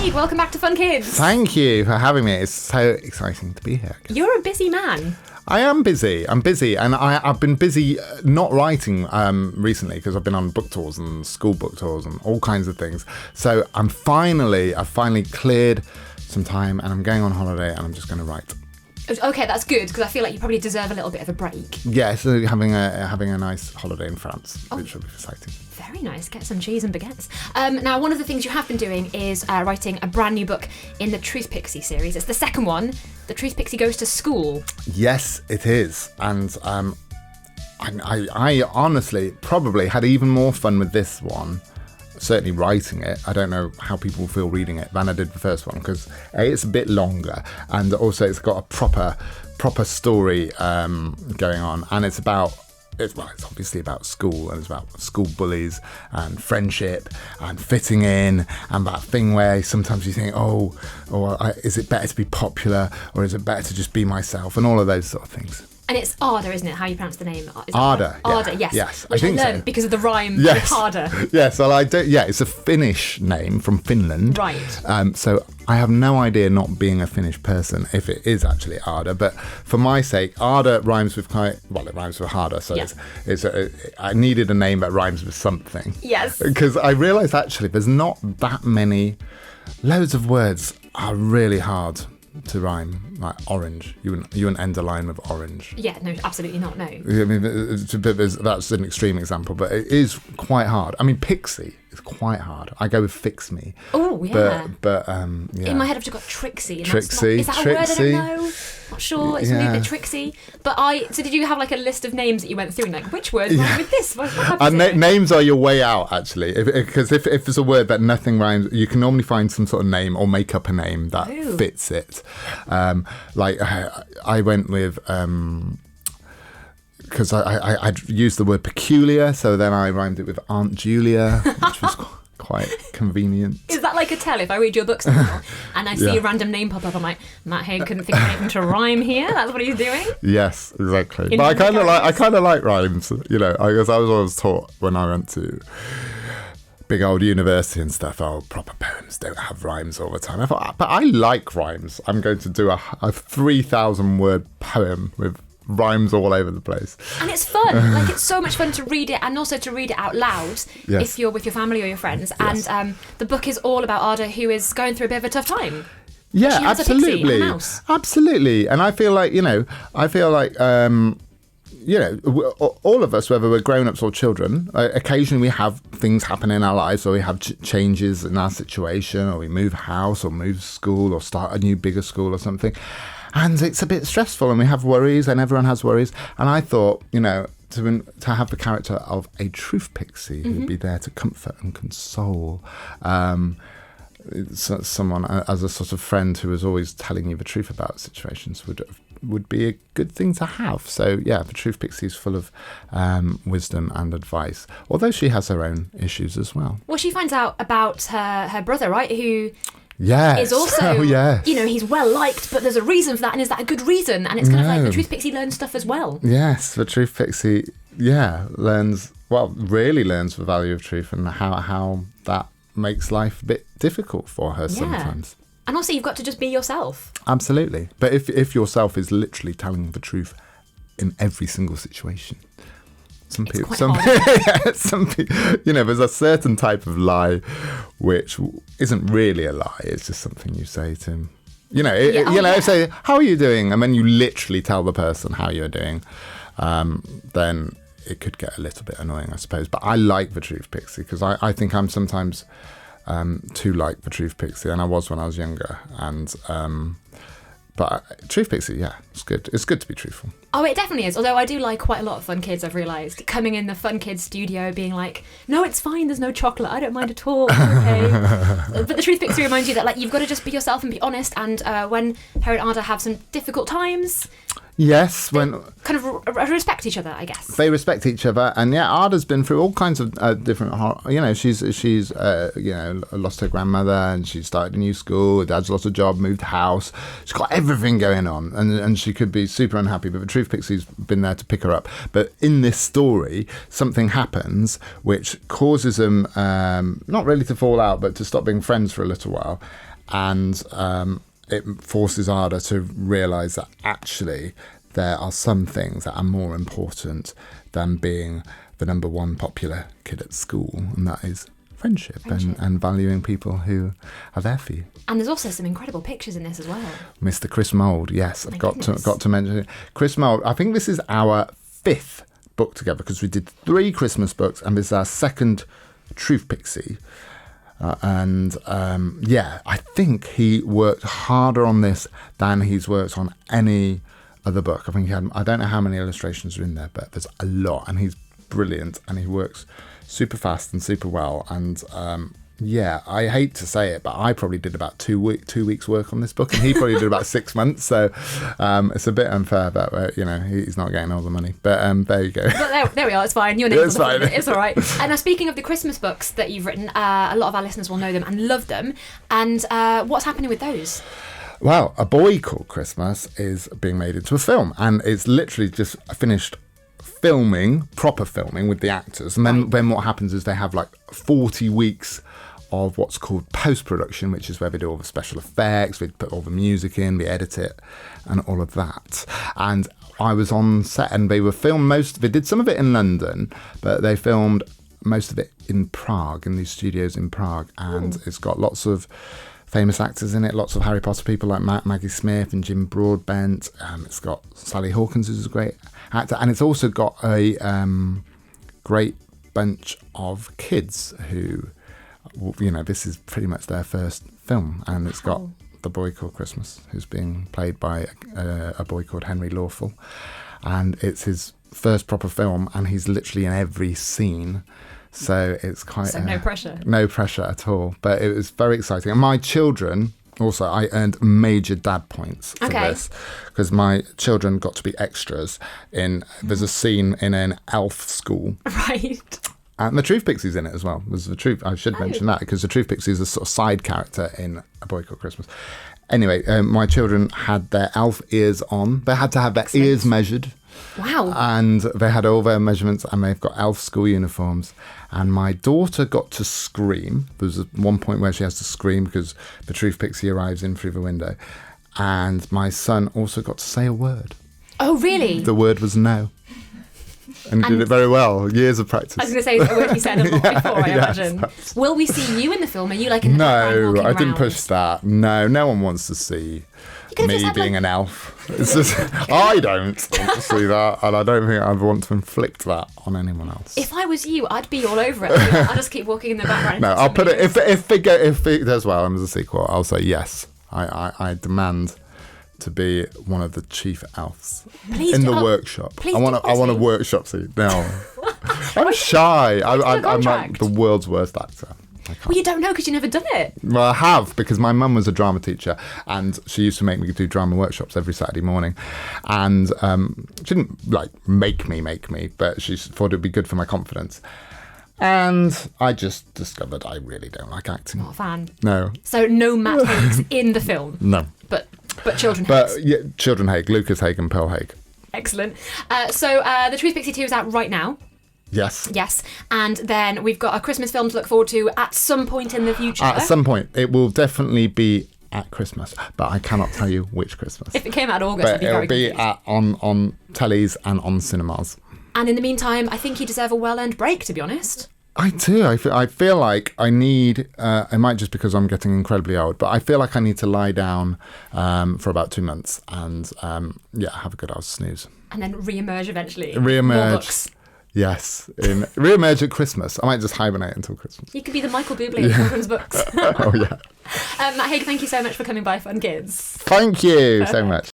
Haig, welcome back to Fun Kids. Thank you for having me. It's so exciting to be here. You're a busy man. I am busy. I'm busy, and I've been busy not writing recently because I've been on book tours and school book tours and all kinds of things. So I've finally cleared some time, and I'm going on holiday, and I'm just going to write. Okay, that's good, because I feel like you probably deserve a little bit of a break. Yeah, so having a nice holiday in France, which will be exciting. Very nice. Get some cheese and baguettes. Now, one of the things you have been doing is writing a brand new book in the Truth Pixie series. It's the second one. The Truth Pixie Goes to School. Yes, it is. And I honestly probably had even more fun with this one, certainly writing it. I don't know how people feel reading it than I did the first one, because it's a bit longer, and also it's got a proper story going on, and it's obviously about school, and it's about school bullies and friendship and fitting in, and that thing where sometimes you think, is it better to be popular, or is it better to just be myself, and all of those sort of things. And it's Arda, isn't it? How you pronounce the name? Arda. Arda, yes. Yes, Which I think learned so. because of the rhyme with harder. Yes, well, I don't. Yeah, it's a Finnish name from Finland. Right. So I have no idea, not being a Finnish person, if it is actually Arda. But for my sake, Arda rhymes with it rhymes with harder. So I needed a name that rhymes with something. Yes. Because I realised actually there's not that many. Loads of words are really hard to rhyme, like orange. You wouldn't end a line with orange. Yeah, no, absolutely not, no. I mean, that's an extreme example, but it is quite hard. I mean, Pixie is quite hard. I go with Fix Me. Oh, yeah. But yeah. In my head, I've just got Trixie. And Trixie. Is that a word? I don't know. Not sure. It's maybe a bit tricksy. But so did you have like a list of names that you went through and like, which words rhyme with this? What names are your way out, actually. Because if there's a word that nothing rhymes, you can normally find some sort of name or make up a name that fits it. I went with... because I'd used the word peculiar, so then I rhymed it with Aunt Julia, which was quite convenient. Is that like a tell if I read your books now and I see a random name pop up? I'm like, Matt Haig couldn't think of anything to rhyme here. That's what he's doing. Yes, exactly. But I kind of like rhymes, because I was always taught when I went to big old university and stuff, proper poems don't have rhymes all the time. I thought, but I like rhymes. I'm going to do a 3,000 word poem with rhymes all over the place, and it's fun. Like, it's so much fun to read it, and also to read it out loud if you're with your family or your friends. Yes. And the book is all about Arda, who is going through a bit of a tough time. Yeah, she has absolutely, a pixie, a mouse. Absolutely. And I feel like all of us, whether we're grown-ups or children, occasionally we have things happen in our lives, or we have changes in our situation, or we move house, or move school, or start a new bigger school or something. And it's a bit stressful, and we have worries, and everyone has worries. And I thought, to have the character of a truth pixie who'd be there to comfort and console someone as a sort of friend who was always telling you the truth about situations would be a good thing to have. So yeah, the truth pixie is full of wisdom and advice, although she has her own issues as well. Well, she finds out about her brother, right, who... Yes. Is also, he's well liked, but there's a reason for that, and is that a good reason? And it's kind of like the Truth Pixie learns stuff as well. Yes, the Truth Pixie, really learns the value of truth, and how that makes life a bit difficult for her sometimes. And also, you've got to just be yourself. Absolutely. But if yourself is literally telling the truth in every single situation... Some people, there's a certain type of lie which isn't really a lie. It's just something you say to him. Say, how are you doing? And then you literally tell the person how you're doing. Then it could get a little bit annoying, I suppose. But I like the Truth Pixie, because I think I'm sometimes too like the Truth Pixie, and I was when I was younger. And but Truth Pixie, it's good. It's good to be truthful. Oh, it definitely is. Although I do like quite a lot of Fun Kids, I've realised. Coming in the Fun Kids studio being like, no, it's fine, there's no chocolate, I don't mind at all, okay. But the Truth Pixie reminds you that you've got to just be yourself and be honest, and when her and Arda have some difficult times... Yes, when kind of respect each other, I guess. They respect each other, and Arda's been through all kinds of different. She's lost her grandmother, and she started a new school. Her dad's lost a job, moved house. She's got everything going on, and she could be super unhappy. But the Truth Pixie's been there to pick her up. But in this story, something happens which causes them not really to fall out, but to stop being friends for a little while. and it forces Ada to realise that actually there are some things that are more important than being the number one popular kid at school, and that is friendship. And valuing people who are there for you. And there's also some incredible pictures in this as well. Mr. Chris Mould, yes, I've got to mention it. Chris Mould, I think this is our 5th book together, because we did 3 Christmas books, and this is our 2nd Truth Pixie. I think he worked harder on this than he's worked on any other book. I think he had, I don't know how many illustrations are in there, but there's a lot, and he's brilliant, and he works super fast and super well. And I hate to say it, but I probably did about 2 weeks work on this book, and he probably did about 6 months. So it's a bit unfair that he's not getting all the money. But there you go. But there we are. It's fine. Your name's It's fine. It's all right. And now, speaking of the Christmas books that you've written, a lot of our listeners will know them and love them. And what's happening with those? Well, A Boy Called Christmas is being made into a film, and it's literally just finished proper filming with the actors. And then what happens is they have like 40 weeks of what's called post-production, which is where they do all the special effects, we put all the music in, we edit it, and all of that. And I was on set, and they did some of it in London, but they filmed most of it in Prague, in these studios in Prague. And It's got lots of famous actors in it, lots of Harry Potter people like Maggie Smith and Jim Broadbent. It's got Sally Hawkins, who's a great actor, and it's also got a great bunch of kids who, this is pretty much their first film, and it's got The Boy Called Christmas, who's being played by a boy called Henry Lawful, and it's his first proper film, and he's literally in every scene. So it's quite... no pressure. No pressure at all. But it was very exciting. And my children, also, I earned major dad points for this, because my children got to be extras in... There's a scene in an elf school. Right. And the Truth Pixie's in it as well. There's the Truth. I should mention that, because the Truth Pixie is a sort of side character in A Boy Called Christmas. Anyway, my children had their elf ears on. They had to have their ears measured. Wow. And they had all their measurements, and they've got elf school uniforms. And my daughter got to scream. There's one point where she has to scream because the Truth Pixie arrives in through the window. And my son also got to say a word. Oh, really? The word was no. And he did it very well. Years of practice. I was going to say a word he said a lot before, I imagine. Will we see you in the film? Are you like in the background walking I didn't around? push that. No one wants to see me being an elf. It's just, I don't want to see that, and I don't think I'd want to inflict that on anyone else. If I was you, I'd be all over it. I'll just keep walking in the background. No, I'll put it, if it does well and there's a sequel, I'll say yes. I demand to be one of the chief elves in the workshop. Please I want a workshop seat. No, I'm shy. I'm like the world's worst actor. Well, you don't know because you've never done it. Well, I have, because my mum was a drama teacher, and she used to make me do drama workshops every Saturday morning. And she didn't like make me, but she thought it'd be good for my confidence. And I just discovered I really don't like acting. Not a fan. No. So no Matt Higgs in the film. No. But children. But yeah, children Haig, Lucas Haig and Pearl Haig. Excellent. So the Truth Pixie 2 is out right now. Yes. And then we've got a Christmas film to look forward to at some point in the future. At some point. It will definitely be at Christmas, but I cannot tell you which Christmas. If it came out in August, but it'll be on tellies and on cinemas. And in the meantime, I think you deserve a well-earned break, to be honest. I do. I feel like I need, it might just because I'm getting incredibly old, but I feel like I need to lie down for about 2 months and, have a good old snooze. And then re-emerge eventually. Re-emerge. More books. Yes, re-emerge at Christmas. I might just hibernate until Christmas. You could be the Michael Bublé of children's books. Oh, yeah. Matt Haig, thank you so much for coming by Fun Kids. Thank you so much.